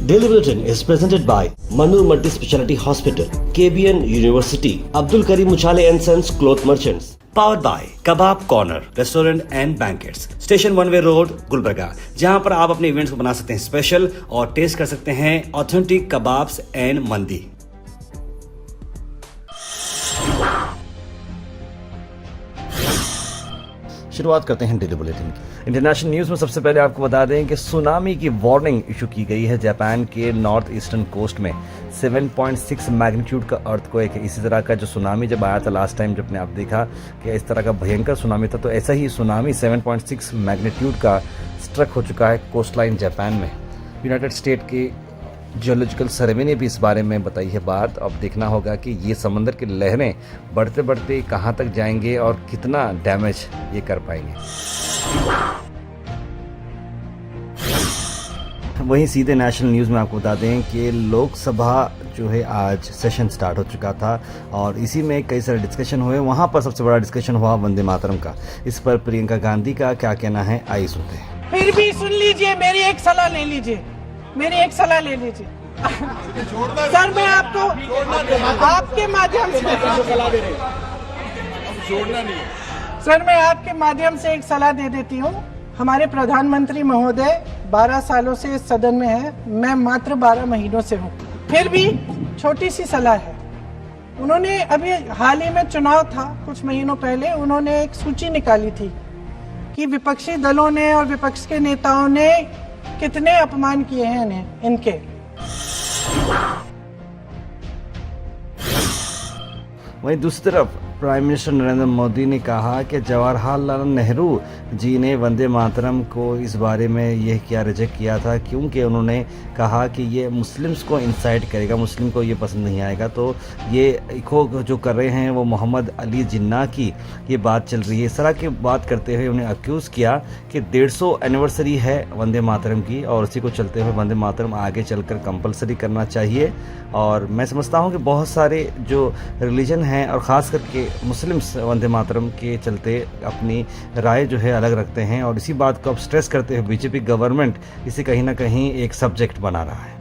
Daily Bulletin is presented by Manur Multi Speciality Hospital, KBN University, Abdul Karim Uchale and Sons Cloth Merchants. Powered by Kebab Corner Restaurant and Banquets, Station One Way Road, Gulbarga, जहां पर आप अपने events को बना सकते हैं special और test कर सकते हैं ऑथेंटिक कबाब्स एंड मंदी। शुरुआत करते हैं डेली बुलेटिन की। इंटरनेशनल न्यूज़ में सबसे पहले आपको बता दें कि सुनामी की वार्निंग इशू की गई है। जापान के नॉर्थ ईस्टर्न कोस्ट में 7.6 मैग्नीट्यूड का अर्थक्वेक है। इसी तरह का जो सुनामी जब आया था लास्ट टाइम, जब ने आप देखा कि इस तरह का भयंकर सुनामी था, तो ऐसा ही सुनामी 7.6 मैग्नीट्यूड का स्ट्रक हो चुका है कोस्ट लाइन जापान में। यूनाइटेड स्टेट की जियोलॉजिकल सर्वे ने भी इस बारे में बताई है बात। अब देखना होगा कि ये समंदर की लहरें बढ़ते बढ़ते कहाँ तक जाएंगे और कितना डैमेज ये कर पाएंगे। वहीं सीधे नेशनल न्यूज़ में आपको बता दें कि लोकसभा जो है आज सेशन स्टार्ट हो चुका था और इसी में कई सारे डिस्कशन हुए। वहाँ पर सबसे बड़ा डिस्कशन हुआ वंदे मातरम का। इस पर प्रियंका गांधी का क्या कहना है, आइए सुनते हैं। फिर भी सुन लीजिए, मेरी एक सलाह ले लीजिए। सर, मैं आपको आपके माध्यम से एक सलाह दे देती हूँ। हमारे प्रधानमंत्री महोदय 12 सालों से इस सदन में है, मैं मात्र 12 महीनों से हूँ। फिर भी छोटी सी सलाह है। उन्होंने अभी हाल ही में चुनाव था, कुछ महीनों पहले उन्होंने एक सूची निकाली थी कि विपक्षी दलों ने और विपक्ष के नेताओं ने कितने अपमान किए हैं इनके। वहीं दूसरी तरफ प्राइम मिनिस्टर नरेंद्र मोदी ने कहा कि जवाहरलाल नेहरू जी ने वंदे मातरम को इस बारे में यह क्या रिजेक्ट किया था, क्योंकि उन्होंने कहा कि ये मुस्लिम्स को इंसाइट करेगा, मुस्लिम को ये पसंद नहीं आएगा। तो ये इको जो कर रहे हैं वो मोहम्मद अली जिन्ना की ये बात चल रही है। इस तरह की बात करते हुए उन्हें अक्यूज़ किया कि 150 एनिवर्सरी है वंदे मातरम की और उसी को चलते हुए वंदे मातरम आगे चलकर कंपलसरी करना चाहिए। और मैं समझता हूँ कि बहुत सारे जो रिलीजन हैं और ख़ास करके मुस्लिम्स वंदे मातरम के चलते अपनी राय जो है अलग रखते हैं और इसी बात को अब स्ट्रेस करते हुए बीजेपी गवर्नमेंट इसे कहीं ना कहीं एक सब्जेक्ट बना रहा है।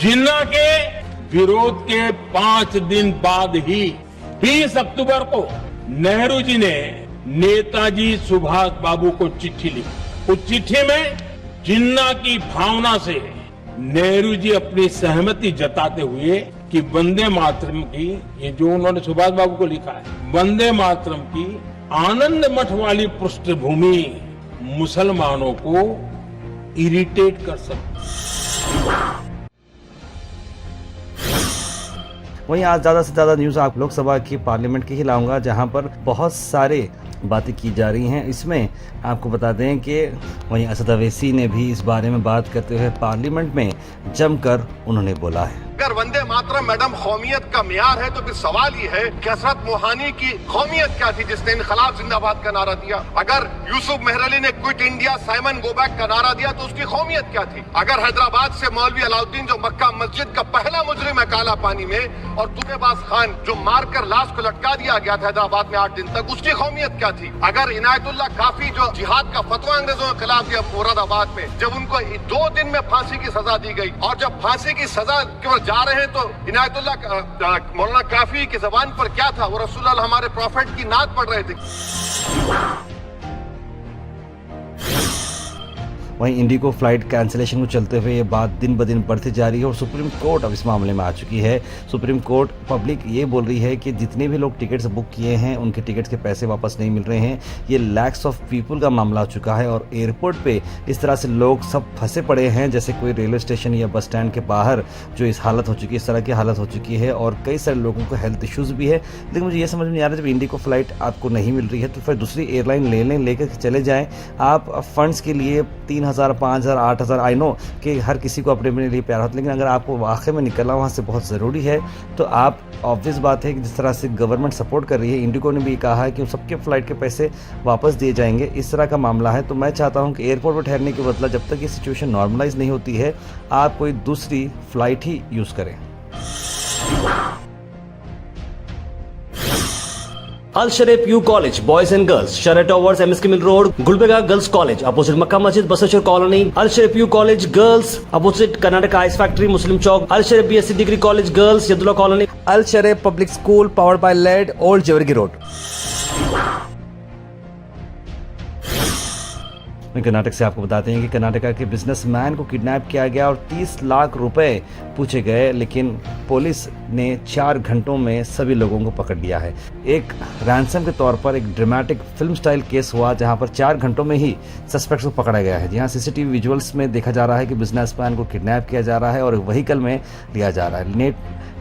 जिन्ना के विरोध के 5 दिन बाद ही 20 अक्टूबर को नेहरू जी ने नेताजी सुभाष बाबू को चिट्ठी लिखी। उस चिट्ठी में जिन्ना की भावना से नेहरू जी अपनी सहमति जताते हुए कि वंदे मातरम की, ये जो उन्होंने सुभाष बाबू को लिखा है, वंदे मातरम की आनंद मठ वाली पृष्ठभूमि मुसलमानों को इरिटेट कर सकती। वहीं आज ज़्यादा से ज़्यादा न्यूज़ आप लोकसभा की पार्लियामेंट की ही लाऊंगा, जहां पर बहुत सारे बातें की जा रही हैं। इसमें आपको बता दें कि वहीं असद अवैसी ने भी इस बारे में बात करते हुए पार्लियामेंट में जमकर उन्होंने बोला है। अगर वंदे मातरम मैडम कौमियत का मियार है तो फिर सवाल ये है कि हसरत मोहानी की कौमियत क्या थी जिसने इनकलाब जिंदाबाद का नारा दिया? अगर यूसुफ मेहरली ने quit India Simon go back का नारा दिया तो उसकी कौमियत क्या थी? अगर हैदराबाद से मौलवी अलाउद्दीन जो मक्का मस्जिद का पहला मुजरिम है काला पानी में, और तुनेबाज खान जो मारकर लाश को लटका दिया गया था हैदराबाद में 8 दिन तक, उसकी कौमियत क्या थी? अगर इनायतुल्लाह काफी जो जिहाद का फतवा अंग्रेजों के खिलाफ दिया मुरादाबाद में, जब उनको 2 दिन में फांसी की सजा दी गई और जब फांसी की सजा के जा रहे हैं तो इनायतुल्लाह मौलाना काफी की जबान पर क्या था? वो रसूलुल्लाह हमारे प्रॉफिट की नात पढ़ रहे थे। वहीं इंडिगो फ्लाइट कैंसिलेशन को चलते हुए ये बात दिन ब दिन बढ़ती जा रही है और सुप्रीम कोर्ट अब इस मामले में आ चुकी है। सुप्रीम कोर्ट पब्लिक ये बोल रही है कि जितने भी लोग टिकट्स बुक किए हैं उनके टिकट्स के पैसे वापस नहीं मिल रहे हैं। ये लैक्स ऑफ पीपल का मामला आ चुका है और एयरपोर्ट पे इस तरह से लोग सब फंसे पड़े हैं, जैसे कोई रेलवे स्टेशन या बस स्टैंड के बाहर जो इस हालत हो चुकी है, इस तरह की हालत हो चुकी है और कई सारे लोगों को हेल्थ इश्यूज़ भी है। लेकिन मुझे ये समझ में नहीं आ रहा, जब इंडिगो फ्लाइट आपको नहीं मिल रही है तो फिर दूसरी एयरलाइन ले लें, लेकर चले जाएँ। आप फंड्स के लिए 3,000, 5,000, 8,000, आई नो कि हर किसी को अपने लिए प्यार होता है, लेकिन अगर आपको वाकई में निकलना वहाँ से बहुत ज़रूरी है तो आप, ऑब्वियस बात है कि जिस तरह से गवर्नमेंट सपोर्ट कर रही है, इंडिगो ने भी कहा है कि सबके फ़्लाइट के पैसे वापस दिए जाएंगे। इस तरह का मामला है तो मैं चाहता हूँ कि एयरपोर्ट पर ठहरने के बदला जब तक ये सिचुएशन नॉर्मलाइज नहीं होती है आप कोई दूसरी फ़्लाइट ही यूज़ करें। Al Shareef U college boys and girls, Shara towers, MSK mill road, Gulbarga girls college opposite Makka Masjid, Basaveshwar colony, Al Shareef U college girls opposite Karnataka ice factory, Muslim Chowk, Al Shareef BSc degree college girls, Yadulla colony, Al Shareef public school powered by led, old Jewargi road. Karnataka से आपको बताते हैं कि कर्नाटका के businessman को kidnap किया गया और 30 लाख रुपए पूछे गए, लेकिन पुलिस ने 4 घंटों में सभी लोगों को पकड़ लिया है। एक रैंसम के तौर पर एक ड्रामेटिक फिल्म स्टाइल केस हुआ जहां पर 4 घंटों में ही सस्पेक्ट्स को पकड़ा गया है। जहां CCTV विजुअल्स में देखा जा रहा है कि बिजनेसमैन को किडनैप किया जा रहा है और व्हीकल में लिया जा रहा है।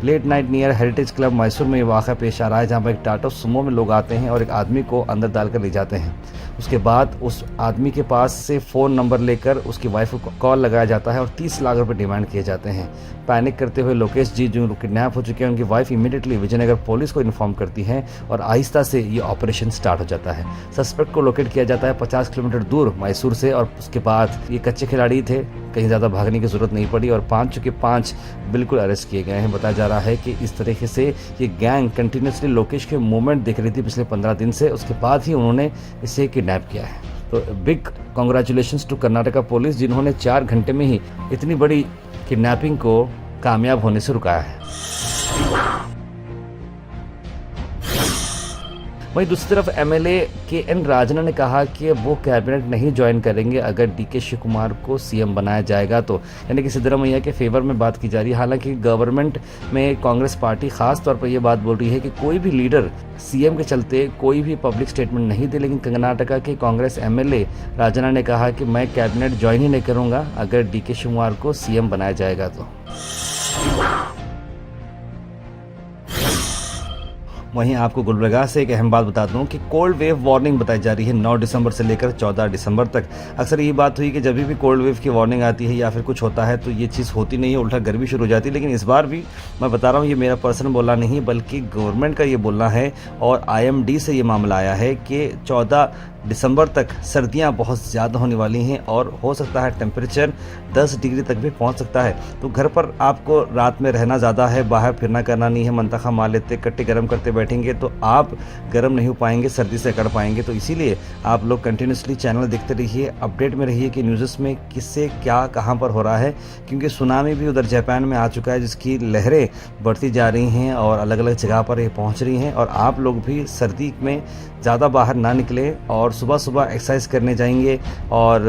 Late night near heritage club Mysore में ये वाक़ा पेश आ रहा है, जहाँ पर एक टाटा सुमो में लोग आते हैं और एक आदमी को अंदर डालकर ले जाते हैं। उसके बाद उस आदमी के पास से फ़ोन नंबर लेकर उसकी वाइफ को कॉल लगाया जाता है और 30 लाख रुपए डिमांड किए जाते हैं। पैनिक करते हुए लोकेश जी जो किडनैप हो चुके हैं, उनकी वाइफ इमीडिएटली विजयनगर पुलिस को इन्फॉर्म करती है और आहिस्ता से ये ऑपरेशन स्टार्ट हो जाता है। सस्पेक्ट को लोकेट किया जाता है 50 किलोमीटर दूर मैसूर से और उसके बाद ये कच्चे खिलाड़ी थे, कहीं ज़्यादा भागने की ज़रूरत नहीं पड़ी और 5 के 5 बिल्कुल अरेस्ट किए गए हैं। बताया जा रहा है कि इस तरीके से ये गैंग कंटिन्यूसली लोकेश के मूवमेंट देख रही थी पिछले 15 दिन से, उसके बाद ही उन्होंने इसे किडनैप किया है। तो big congratulations to Karnataka police, जिन्होंने 4 घंटे में ही इतनी बड़ी किडनैपिंग को कामयाब होने से रुकाया है। वहीं दूसरी तरफ MLA KN राजना ने कहा कि वो कैबिनेट नहीं ज्वाइन करेंगे अगर DK शिवकुमार को CM बनाया जाएगा तो, यानी कि सिद्धरामैया के फेवर में बात की जा रही है। हालांकि गवर्नमेंट में कांग्रेस पार्टी खास तौर पर यह बात बोल रही है कि कोई भी लीडर CM के चलते कोई भी पब्लिक स्टेटमेंट नहीं दे, लेकिन कर्नाटका के कांग्रेस MLA राजना ने कहा कि मैं कैबिनेट ज्वाइन ही नहीं करूँगा अगर DK शिवकुमार को CM बनाया जाएगा तो। वहीं आपको गुलबर्गा से एक अहम बात बता दूं कि कोल्ड वेव वार्निंग बताई जा रही है 9 दिसंबर से लेकर 14 दिसंबर तक। अक्सर ये बात हुई कि जब भी कोल्ड वेव की वार्निंग आती है या फिर कुछ होता है तो ये चीज़ होती नहीं है, उल्टा गर्मी शुरू हो जाती है। लेकिन इस बार भी मैं बता रहा हूँ, ये मेरा पर्सनल बोलना नहीं बल्कि गवर्नमेंट का ये बोलना है और IMD से ये मामला आया है कि 14 दिसंबर तक सर्दियां बहुत ज़्यादा होने वाली हैं और हो सकता है टेम्परेचर 10 डिग्री तक भी पहुंच सकता है। तो घर पर आपको रात में रहना ज़्यादा है, बाहर फिरना करना नहीं है। मंतखा मार लेते कट्टे गर्म करते बैठेंगे तो आप गर्म नहीं हो पाएंगे, सर्दी से अकड़ पाएंगे। तो इसीलिए आप लोग कंटिन्यूसली चैनल देखते रहिए, अपडेट में रहिए कि न्यूज़ में किससे क्या कहाँ पर हो रहा है, क्योंकि सुनामी भी उधर जापान में आ चुका है जिसकी लहरें बढ़ती जा रही हैं और अलग अलग जगह पर ये पहुँच रही हैं। और आप लोग भी सर्दी में ज़्यादा बाहर ना निकले और सुबह सुबह एक्सरसाइज करने जाएंगे और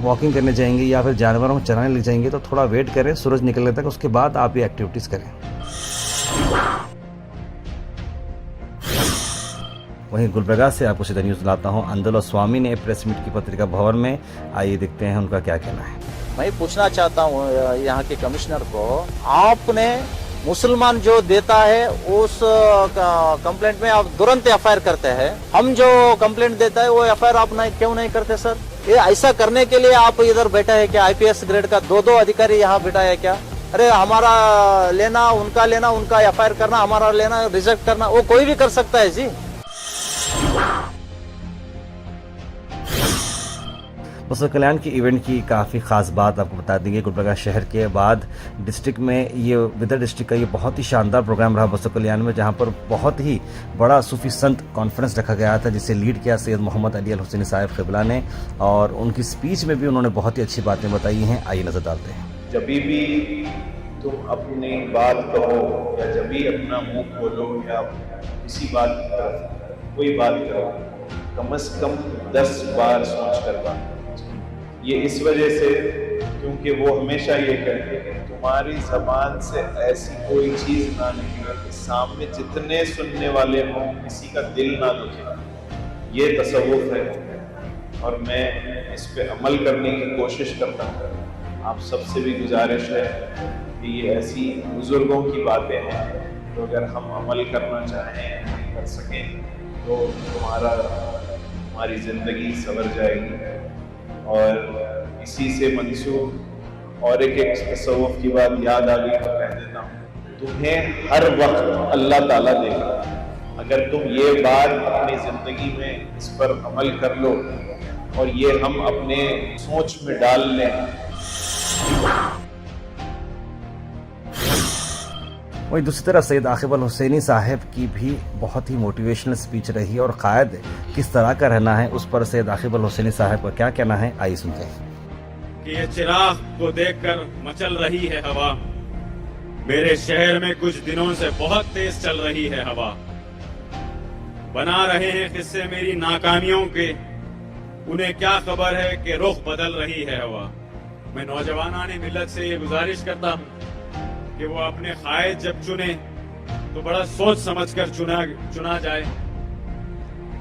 वॉकिंग करने जाएंगे या फिर जानवरों को चराने ले जाएंगे तो थोड़ा वेट करें सूरज निकलने तक, उसके बाद आप ये एक्टिविटीज़ करें। वहीं गुलबर्गा से आपको सीधा न्यूज़ लाता हूं। अंदलो स्वामी ने प्रेस मीट की पत्रिका भवन में, आइए देखते हैं उनका क्या कहना है। मैं पूछना चाहता हूँ यहाँ के कमिश्नर को, आपने मुसलमान जो देता है उस कंप्लेंट में आप तुरंत FIR करते हैं, हम जो कंप्लेंट देता है वो FIR आप क्यों नहीं करते सर? ये ऐसा करने के लिए आप इधर बैठा है क्या? IPS ग्रेड का 2 अधिकारी यहाँ बैठा है क्या? अरे हमारा लेना उनका FIR करना, हमारा लेना रिजेक्ट करना, वो कोई भी कर सकता है जी। बसव कल्याण की इवेंट की काफ़ी ख़ास बात आपको बता देंगे। गुलबर्गा शहर के बाद डिस्ट्रिक्ट में ये विदर डिस्ट्रिक्ट का ये बहुत ही शानदार प्रोग्राम रहा बसव कल्याण में, जहाँ पर बहुत ही बड़ा सूफी संत कॉन्फ्रेंस रखा गया था जिसे लीड किया सैयद मोहम्मद अली अल हुसैनी साहिब क़िबला ने, और उनकी स्पीच में भी उन्होंने बहुत ही अच्छी बातें बताई हैं। आइए नजर डालते हैं। जब भी तुम अपनी बात कहो या जब भी अपना मुंह खोलो या किसी बात की तरफ कोई बात करो, कम से कम 10 बार सोच कर बात। ये इस वजह से क्योंकि वो हमेशा ये कहते हैं कि तुम्हारी ज़बान से ऐसी कोई चीज़ ना निकले कि सामने जितने सुनने वाले हों किसी का दिल ना दुखे। ये तसव्वुफ है और मैं इस पे अमल करने की कोशिश करता हूँ। आप सबसे भी गुजारिश है कि ये ऐसी बुजुर्गों की बातें हैं तो अगर हम अमल करना चाहें, कर सकें तो हमारी ज़िंदगी संवर जाएगी। और इसी से मंसूब और एक तसव्वुफ की बात याद आ गई तो कह देता हूँ, तुम्हें हर वक्त अल्लाह ताला देगा। अगर तुम ये बात अपनी ज़िंदगी में इस पर अमल कर लो और ये हम अपने सोच में डाल लें। वहीं दूसरी तरफ सैयद आकिब अल हुसैनी साहब की भी बहुत ही मोटिवेशनल स्पीच रही और कायद किस तरह का रहना है उस पर सैयद आकिब अल हुसैनी साहब का क्या कहना है, आइए सुनते हैं। कि ये चिराग को देखकर मचल रही है हवा, मेरे शहर में कुछ दिनों से बहुत तेज चल रही है हवा, बना रहे हैं किस्से मेरी नाकामियों के, उन्हें क्या खबर है कि रुख बदल रही है हवा। मैं नौजवानाने मिल्लत से ये गुजारिश करता हूँ कि वो अपने कायद जब चुने तो बड़ा सोच समझकर चुना जाए,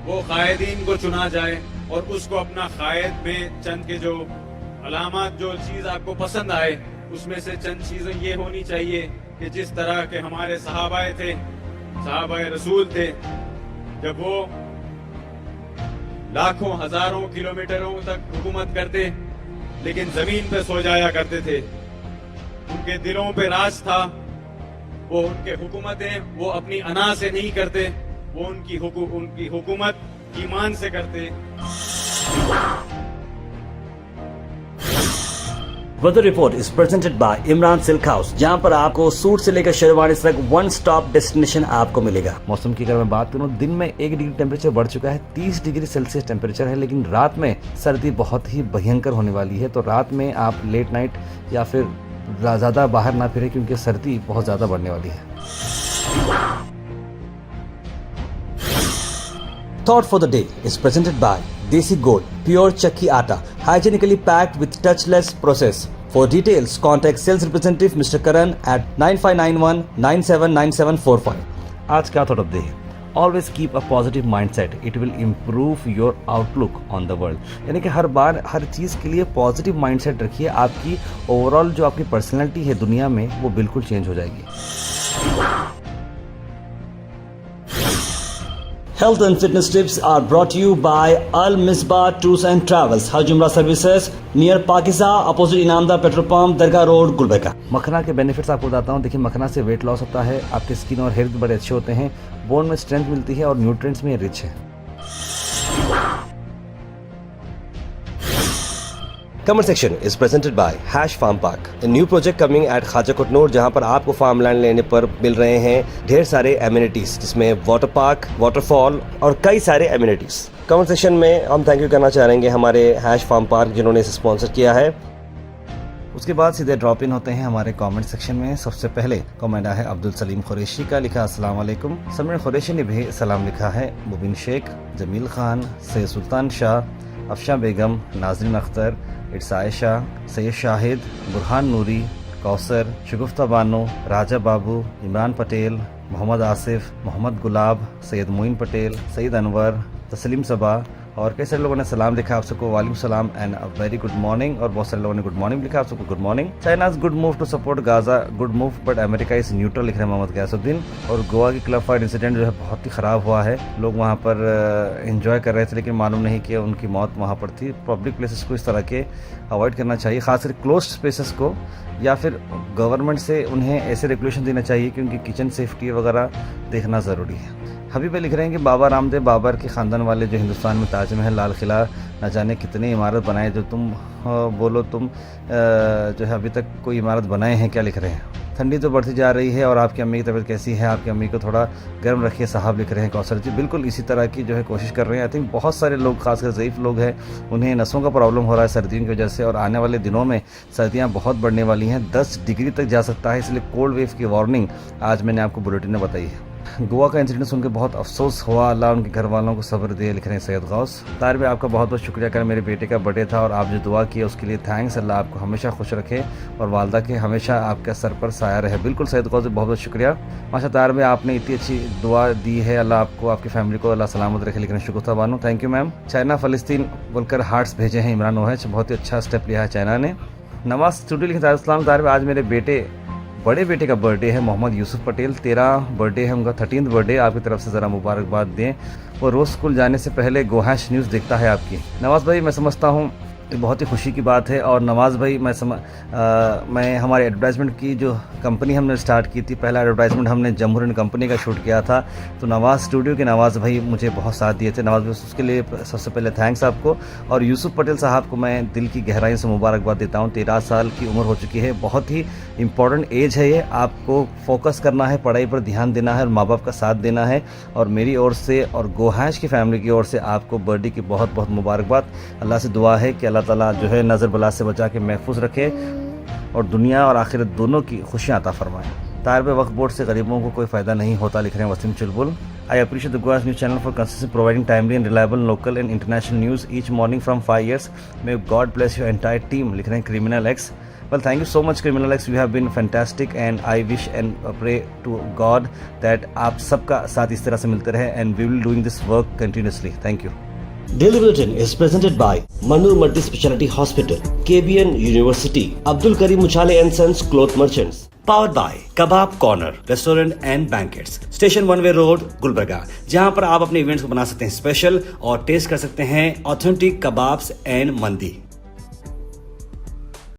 वो कायदीन को चुना जाए और उसको अपना कायद में चंद के जो अलामत, जो चीज आपको पसंद आए उसमें से चंद चीजें ये होनी चाहिए कि जिस तरह के हमारे सहाबाए थे, सहाबाए रसूल थे, जब वो लाखों हजारों किलोमीटरों तक हुकूमत करते लेकिन जमीन पे सो जाया करते थे, उनके दिलों पे राज था, वो उनके हुकूमतें वो अपनी अना से नहीं करते, वो उनकी हुकूमत ईमान से करते। Weather report is presented by Imran silk house, जहां पर आपको सूट से लेकर शेरवानी तक वन स्टॉप डेस्टिनेशन आपको मिलेगा। मौसम की अगर मैं बात करूं, दिन में 1 डिग्री टेम्परेचर बढ़ चुका है, 30 डिग्री सेल्सियस टेम्परेचर है, लेकिन रात में सर्दी बहुत ही भयंकर होने वाली है। तो रात में आप लेट नाइट या फिर ज़्यादा बाहर ना फिरें क्योंकि सर्दी बहुत ज़्यादा बढ़ने वाली है। Thought for the day is presented by Desi Gold, pure chakki atta, hygienically packed with touchless process. For details, contact sales representative Mr. Karan at 9591 979745. आज क्या थॉट ऑफ डे है? Always keep a positive mindset, it will improve your outlook on the world. यानी कि हर बार हर चीज़ के लिए positive mindset रखिए, आपकी overall जो आपकी पर्सनैलिटी है दुनिया में वो बिल्कुल चेंज हो जाएगी। Health and fitness tips are brought to you by Al Misbah Tours and Travels, Hajj Umrah Services near Pakistan, opposite Inamda Petrol Pump, Dargah Road, Gulbeka. मखना के बेनिफिट्स आपको बताता हूँ। देखिए, मखना से वेट लॉस होता है, आपके स्किन और हेयर भी बड़े अच्छे होते हैं, बोन में स्ट्रेंथ मिलती है और न्यूट्रिएंट्स में रिच है। Comment section is presented by Hash Farm Park, a new project coming at Khaja Kotnoor, जहां पर आपको फार्म लैंड लेने पर मिल रहे हैं ढेर सारे एमिनिटीज, जिसमें वाटर पार्क, वाटरफॉल और कई सारे एमिनिटीज। कमेंट सेक्शन में हम थैंक यू करना चाहेंगे हमारे हैश फार्म पार्क जिन्होंने इसे स्पॉन्सर किया है। उसके बाद सीधे ड्रॉप इन होते हैं हमारे कमेंट सेक्शन में। सबसे पहले कमेंट आया है अब्दुल सलीम खुरैशी का, लिखा अस्सलाम वालेकुम। समरीन खुरैशी ने भी सलाम लिखा है। मुबिन शेख, जमील खान, सैयद सुल्तान शाह, अफशा बेगम, नाजरीन अख्तर, इट्स आयशा, सैयद शाहिद, बुरहान नूरी, कौसर, शगुफ्ता बानो, राजा बाबू, इमरान पटेल, मोहम्मद आसिफ, मोहम्मद गुलाब, सैयद मोइन पटेल, सईद अनवर, तस्लीम सबा और कई सारे लोगों ने सलाम लिखा आप सबको, वालेकुम सलाम and a very good morning. और बहुत सारे लोगों ने गुड मॉर्निंग लिखा आप सबको, good morning. China's good move to support Gaza, good move but America is neutral, लिख रहे हैं मोहम्मद गैसुद्दीन। और गोवा की क्लब फाइट इंसिडेंट जो है बहुत ही ख़राब हुआ है, लोग वहाँ पर एंजॉय कर रहे थे लेकिन मालूम नहीं कि उनकी मौत वहाँ पर थी। पब्लिक प्लेसेस को इस तरह के अवॉइड करना चाहिए, खासकर क्लोज स्पेसेस को, या फिर गवर्नमेंट से उन्हें ऐसे रेगुलेशन देना चाहिए कि उनकी किचन सेफ्टी वगैरह देखना ज़रूरी है। हबीब लिख रहे हैं कि बाबा रामदेव बाबर के ख़ानदान वाले जो हिंदुस्तान में ताजमहल, लाल किला, न जाने कितनी इमारत बनाए, जो तुम बोलो तुम जो है अभी तक कोई इमारत बनाए हैं, क्या लिख रहे हैं। ठंडी तो बढ़ती जा रही है और आपकी अम्मी की तबीयत कैसी है? आपकी अम्मी को थोड़ा गर्म रखिए साहब, लिख रहे हैं कौसर जी। बिल्कुल इसी तरह की जो है कोशिश कर रहे हैं। आई थिंक बहुत सारे लोग, खासकर ज़ईफ़ लोग हैं, उन्हें नसों का प्रॉब्लम हो रहा है सर्दियों की वजह से, और आने वाले दिनों में सर्दियाँ बहुत बढ़ने वाली हैं, 10 डिग्री तक जा सकता है, इसलिए कोल्ड वेव की वार्निंग आज मैंने आपको बुलेटिन में बताई है। गोवा का इंसिडेंट सुनकर बहुत अफसोस हुआ, अल्लाह उनके घर वालों को सब्र दे, लिख रहे हैं सैयद गौस। तार भाई आपका बहुत बहुत शुक्रिया। कल मेरे बेटे का बर्थडे था और आप जो दुआ किए उसके लिए थैंक्स। अल्लाह आपको हमेशा खुश रखे और वालदा के हमेशा आपके सर पर साया रहे। बिल्कुल सैयद गौस, बहुत बहुत शुक्रिया। माशा तार भाई आपने इतनी अच्छी दुआ दी है, अल्लाह आपको, आपकी फैमिली को अल्लाह सलामत रखे, लिख रहे हैं Shukr Bano, thank you ma'am. China फ़लस्तीन बोलकर हार्ट्स भेजे हैं इमरान ओहच, बहुत ही अच्छा स्टेप लिया है चाइना ने। नवाज स्टूडियो लिखे तार भाई आज मेरे बड़े बेटे का बर्थडे है, मोहम्मद यूसुफ पटेल, 13 बर्थडे है उनका, 13th बर्थडे, आपकी तरफ से ज़रा मुबारकबाद दें। वो रोज़ स्कूल जाने से पहले गोहैश न्यूज़ देखता है आपकी। नवाज़ भाई मैं समझता हूँ ये बहुत ही खुशी की बात है। और नवाज़ भाई मैं हमारे एडवर्टाइजमेंट की जो कंपनी हमने स्टार्ट की थी, पहला एडवर्टाइजमेंट हमने जमहूर एंड कंपनी का शूट किया था, तो नवाज़ स्टूडियो के नवाज़ भाई मुझे बहुत साथ दिए थे। नवाज़ भाई उसके लिए सबसे पहले थैंक्स आपको। और यूसुफ पटेल साहब को मैं दिल की गहराई से मुबारकबाद देता हूँ। 13 साल की उम्र हो चुकी है, बहुत ही इंपॉर्टेंट एज है ये। आपको फोकस करना है, पढ़ाई पर ध्यान देना है और माँ बाप का साथ देना है। और मेरी ओर से और गोहैश की फैमिली की ओर से आपको बर्थडे की बहुत बहुत मुबारकबाद। अल्लाह से दुआ है कि अल्लाह ताला जो है नज़र बला से बचा के महफूज रखे और दुनिया और आखिरत दोनों की खुशियाँ अता फरमाए। तार पे वक्त बोर्ड से गरीबों को कोई फ़ायदा नहीं होता, लिख रहे हैं Waseem Chulbul. I appreciate the Goa's news channel for consistently providing timely and reliable local and international news each morning from 5 years. May God bless your entire team, लिख रहे हैं Criminal X। Well, thank you so much Criminal X, you have been fantastic and I wish and pray to God that आप सबका साथ इस तरह से मिलते रहे and we will doing this work continuously. Thank you. Daily Bulletin is presented by Manur Multi Speciality Hospital, KBN University, Abdul Karim Uchale and Sons Cloth Merchants. Powered by Kebab Corner Restaurant and Banquets, Station One Way Road, Gulbarga, जहां पर आप अपने events को बना सकते हैं special और test कर सकते हैं ऑथेंटिक कबाब्स एंड मंदी।